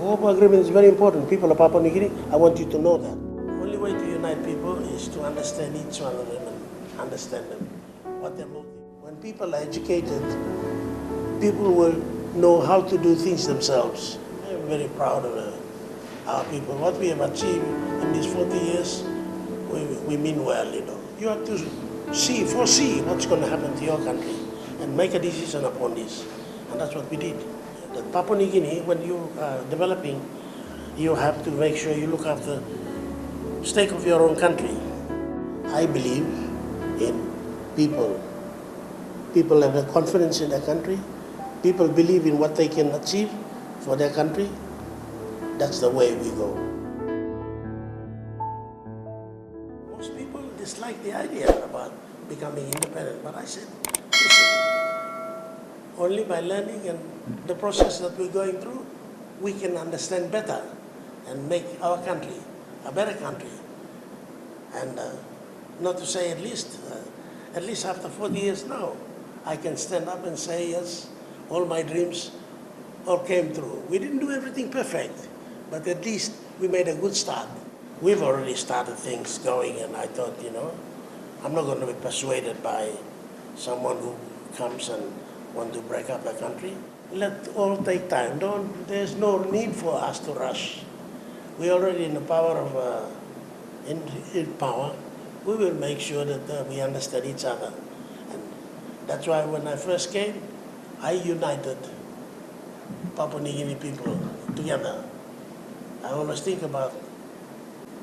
Open agreement is very important. People of Papua New Guinea, I want you to know that. The only way to unite people is to understand each one of them and understand them, what their motive. When people are educated, people will know how to do things themselves. I'm very proud of our people. What we have achieved in these 40 years, we mean well, you know. You have to foresee what's going to happen to your country and make a decision upon this. And that's what we did. The Papua New Guinea, when you are developing, you have to make sure you look after the stake of your own country. I believe in people. People have the confidence in their country. People believe in what they can achieve for their country. That's the way we go. Most people dislike the idea about becoming independent, but I said, listen, only by learning and the process that we're going through, we can understand better and make our country a better country. And not to say at least after 40 years now, I can stand up and say, yes, all my dreams all came true. We didn't do everything perfect, but at least we made a good start. We've already started things going, and I thought, you know, I'm not going to be persuaded by someone who comes and want to break up the country. Let all take time. There's no need for us to rush. We're already in the power of, in power. We will make sure that we understand each other. And that's why when I first came, I united Papua New Guinea people together. I always think about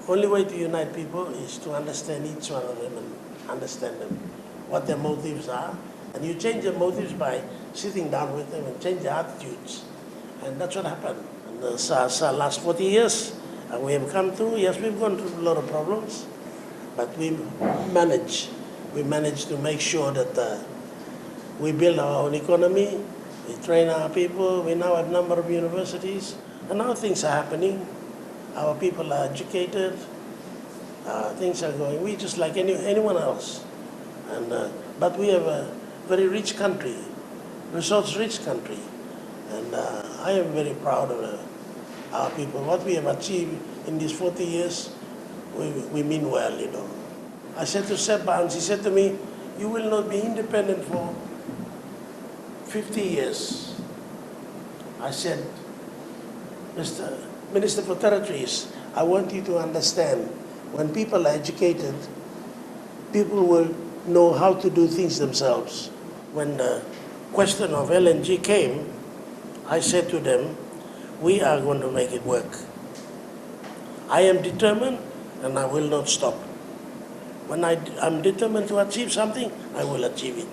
only way to unite people is to understand each one of them and understand them, what their motives are. And you change their motives by sitting down with them and change their attitudes. And that's what happened. And the last 40 years, we have come through. Yes, we've gone through a lot of problems, but we managed to make sure that we build our own economy, we train our people, we now have a number of universities, and now things are happening. Our people are educated, things are going. We just like anyone else. But we have a very rich country, resource-rich country, and I am very proud of our people. What we have achieved in these 40 years, we mean well, you know. I said to Sir Barnes, he said to me, you will not be independent for 50 years. I said, Mr. Minister for Territories, I want you to understand, when people are educated, people will know how to do things themselves. When the question of LNG came, I said to them, we are going to make it work. I am determined and I will not stop. When I'm determined to achieve something, I will achieve it.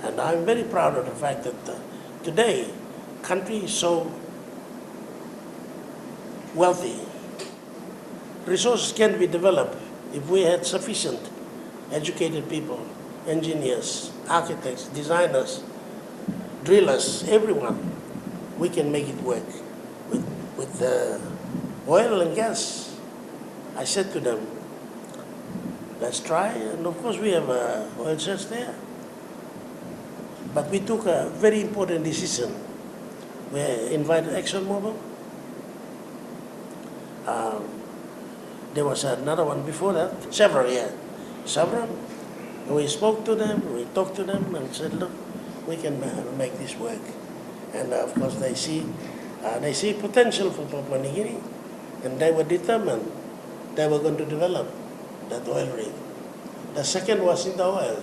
And I'm very proud of the fact that today, country is so wealthy. Resources can be developed if we had sufficient educated people, engineers, architects, designers, drillers, everyone. We can make it work. With oil and gas, I said to them, let's try, and of course we have oil shots there. But we took a very important decision. We invited ExxonMobil. There was another one before that, Chevron, yeah. Chevron. We spoke to them, we talked to them and said, look, we can make this work. And of course they see potential for Papua New Guinea, and they were determined they were going to develop that oil rig. The second was in the oil.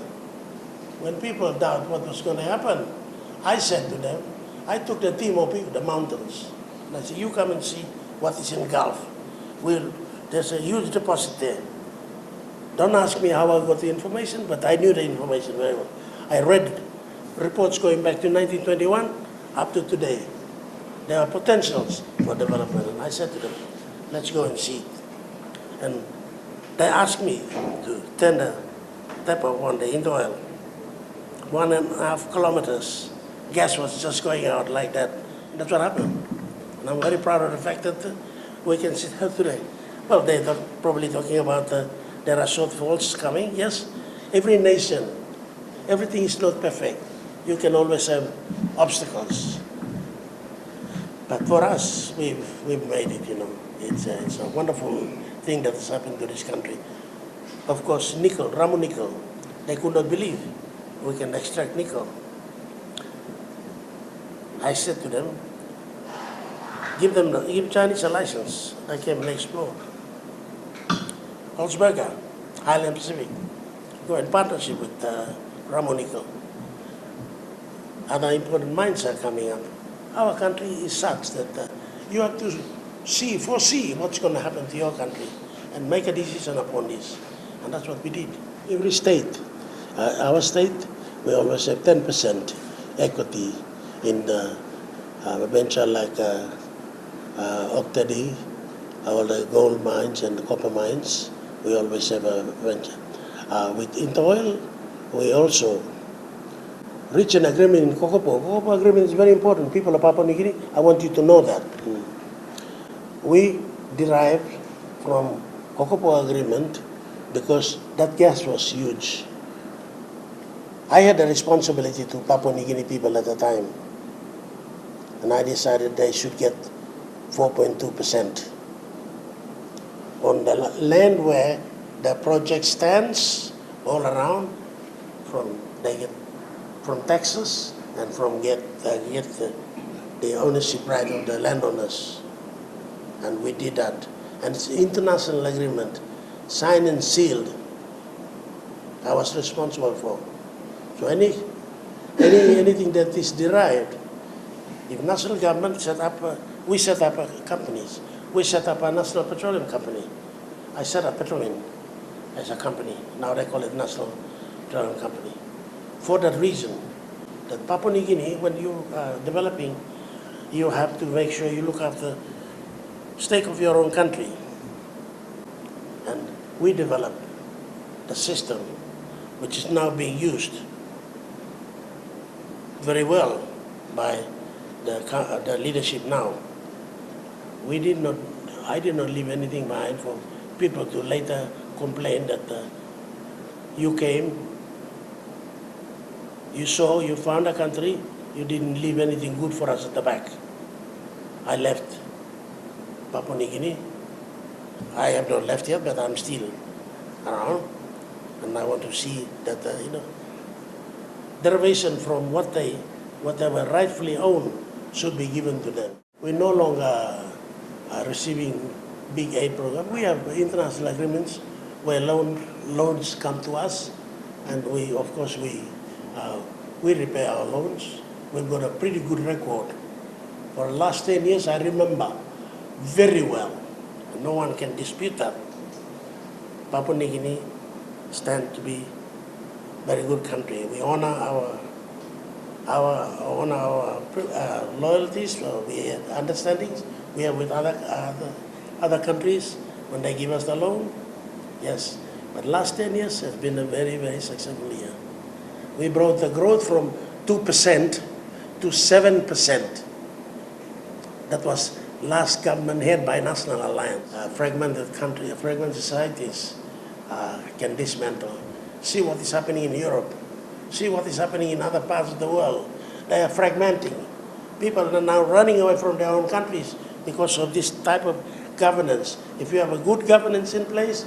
When people doubt what was going to happen, I said to them, I took the team of people, the mountains, and I said, you come and see what is in Gulf. There's a huge deposit there. Don't ask me how I got the information, but I knew the information very well. I read reports going back to 1921 up to today. There are potentials for development. And I said to them, let's go and see it. And they asked me to turn the tap of one day into oil. 1.5 kilometers. Gas was just going out like that. And that's what happened. And I'm very proud of the fact that we can sit here today. Well, they're probably talking about there are shortfalls coming. Yes, every nation, everything is not perfect. You can always have obstacles. But for us, we've made it, you know. It's a wonderful thing that has happened to this country. Of course, nickel, Ramu nickel, they could not believe we can extract nickel. I said to them, give Chinese a license. They came and explored. Holzberger, Highland Pacific, go in partnership with Ramu nickel. Other important mines are coming up. Our country is such that you have to foresee what's going to happen to your country and make a decision upon this. And that's what we did. Every state, our state, we always have 10% equity in the venture like Octady, all the gold mines and the copper mines. We always have a venture. With Interoil, we also reach an agreement in Kokopo. Kokopo agreement is very important. People of Papua New Guinea, I want you to know that. We derived from Kokopo agreement because that gas was huge. I had a responsibility to Papua New Guinea people at the time, and I decided they should get 4.2% on the land where the project stands all around. They get from taxes and from get the ownership right of the landowners, and we did that. And it's an international agreement, signed and sealed. I was responsible for. So anything that is derived, if national government set up, we set up companies. We set up a national petroleum company. I set up Petroleum as a company. Now they call it National Petroleum Company. For that reason, that Papua New Guinea, when you are developing, you have to make sure you look after the stake of your own country. And we developed the system, which is now being used very well by the leadership now. I did not leave anything behind for people to later complain that you came, you saw, you found a country, you didn't leave anything good for us at the back. I left Papua New Guinea. I have not left yet, but I'm still around, and I want to see that derivation from what they were rightfully owned should be given to them. We no longer are receiving big aid program. We have international agreements where loans come to us, and we, of course, we repay our loans. We've got a pretty good record. For the last 10 years, I remember very well. No one can dispute that. Papua New Guinea stands to be a very good country. We honor our loyalties, we have understandings we have with other countries when they give us the loan. Yes, but last 10 years has been a very, very successful year. We brought the growth from 2% to 7%. That was last government head by National Alliance. Fragmented country, fragmented societies can dismantle. See what is happening in Europe. See what is happening in other parts of the world. They are fragmenting. People are now running away from their own countries because of this type of governance. If you have a good governance in place,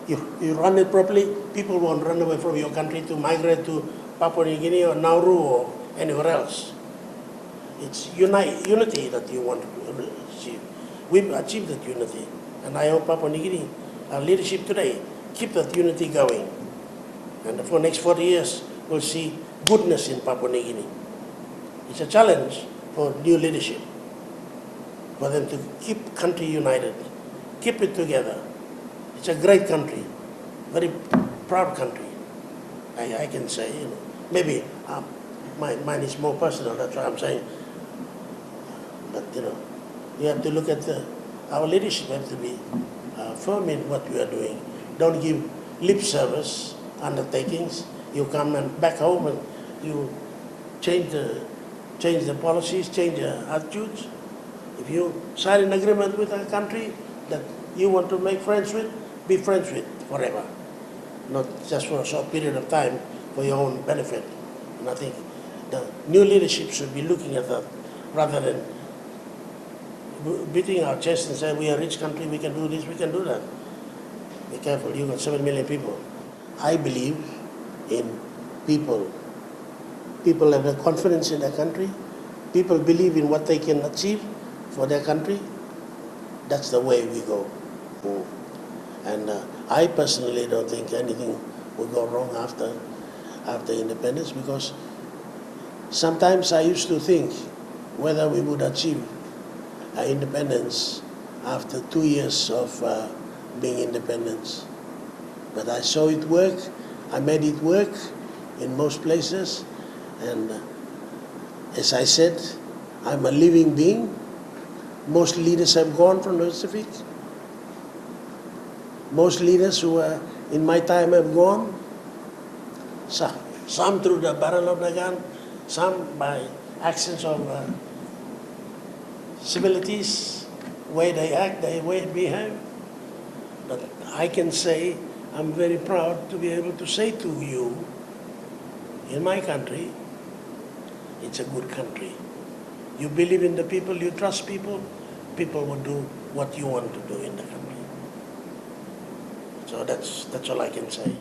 you run it properly, people won't run away from your country to migrate to Papua New Guinea or Nauru or anywhere else. It's unity that you want to achieve. We've achieved that unity. And I hope Papua New Guinea, our leadership today, keep that unity going. And for the next 40 years, we'll see goodness in Papua New Guinea. It's a challenge for new leadership, for them to keep country united, keep it together. It's a great country, very proud country, I can say. Maybe mine is more personal, that's what I'm saying. But you have to look at our leadership have to be firm in what we are doing. Don't give lip service undertakings. You come and back home and you change the policies, change the attitudes. If you sign an agreement with a country that you want to make friends with, be friends with forever, not just for a short period of time for your own benefit. And I think the new leadership should be looking at that rather than beating our chest and saying we are a rich country, we can do this, we can do that. Be careful, you've got 7 million people. I believe in people. People have the confidence in their country. People believe in what they can achieve for their country. That's the way we go. And I personally don't think anything will go wrong after independence, because sometimes I used to think whether we would achieve independence after 2 years of being independent. But I saw it work. I made it work in most places. And as I said, I'm a living being. Most leaders have gone from the Pacific. Most leaders who were in my time have gone. Some through the barrel of the gun, some by actions of civilities, way they act, the way they behave. But I can say, I'm very proud to be able to say to you, in my country, it's a good country. You believe in the people, you trust people, people will do what you want to do in the country. So that's all I can say.